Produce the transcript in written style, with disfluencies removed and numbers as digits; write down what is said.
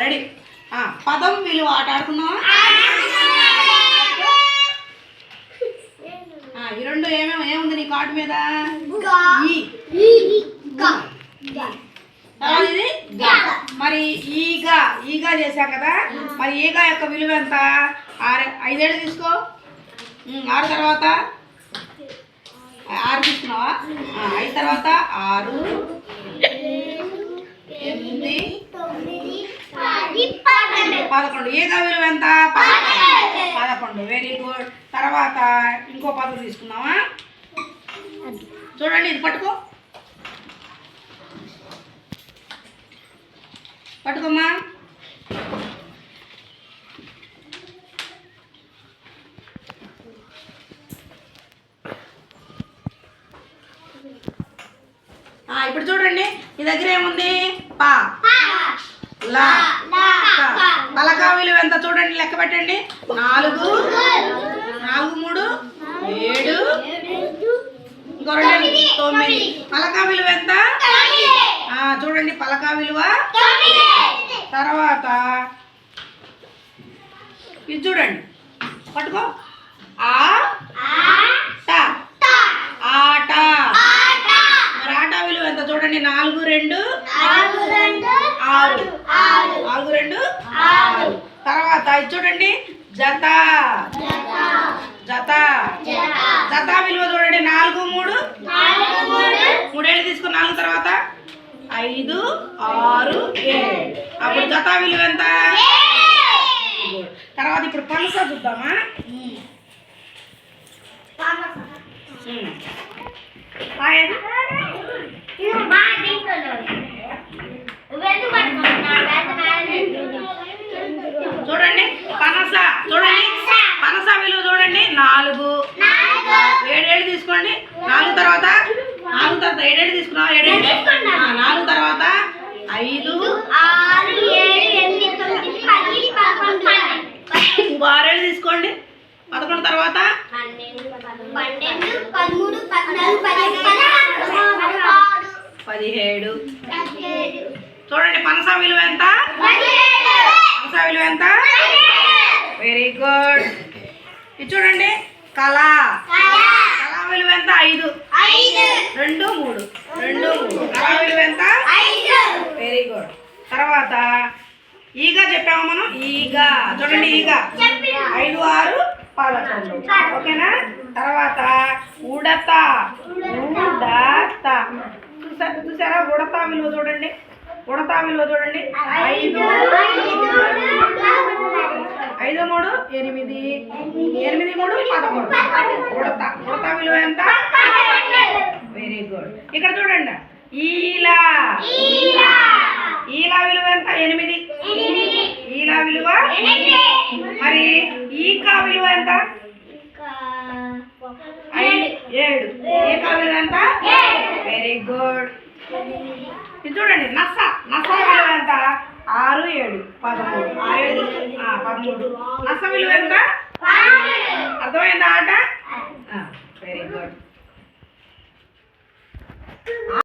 Ready. పదం విలువ ఆట ఆడుకుందామా? ఈ రెండు ఏముంది నీ కార్డు మీద? ఇది మరి ఈగా చేశాం కదా. మరి ఈగా యొక్క విలువ ఎంత? 5 తీసుకో. 6 తర్వాత 6 తీసుకున్నావా? 5 తర్వాత 6 8 11. ఈగా విలువ ఎంత? 11. Very good. తర్వాత ఇంకో పదం తీసుకున్నావా? చూడండి, ఇది పట్టుకోమ్మా. ఇప్పుడు చూడండి, ఈ దగ్గర ఏముంది? పా లా. పలక విలువ ఎంత? చూడండి, లెక్క పెట్టండి. 4 4 3 7 ఇంకో 2 9. పలక విలువ ఎంత? చూడండి, పలక విలువ. తర్వాత ఇది చూడండి, పట్టుకో. ఆట. మరి ఆట విలువ ఎంత? చూడండి, 4 2 6. 4 2 6. తర్వాత ఇది చూడండి, జత. జత విలువ చూడండి, 4 3 3 తీసుకుని 4 తర్వాత 5 6 7. అప్పుడు జత విలువ ఎంత? తర్వాత ఇప్పుడు పనస చూద్దామా? చూడండి, పనస విలువ చూడండి, 4 7 తీసుకోండి. 4 తర్వాత 7 తీసుకున్నావు. 7 4 తర్వాత 5 6 7 8 9 10 6 తీసుకోండి. 11 తర్వాత 17. చూడండి, పనస విలువ ఎంత? Very good. ఇది చూడండి, కళ విలువ ఎంత? 5 2 3 కళ విలువ ఎంత? Very good. తర్వాత ఈగా చెప్పాము మనం. ఈగా చూడండి, ఈగా 5 6 11. ఓకేనా? తర్వాత ఉడత. చూసారా? ఉడత విలువ చూడండి. 5 3 8 8 3 11. ఉడత విలువ ఎంత? Very good. ఇక్కడ చూడండి, ఈలా విలువ ఎంత? 8. ఈలా విలువ. మరి ఈకా విలువ ఎంత? 7. ఈకా విలువ ఎంత? Very good. ఇది చూడండి, నస విలువ ఎంత? 6 7 13. 13. నస విలువ ఎంత? అర్థమైందా ఆట? Very good.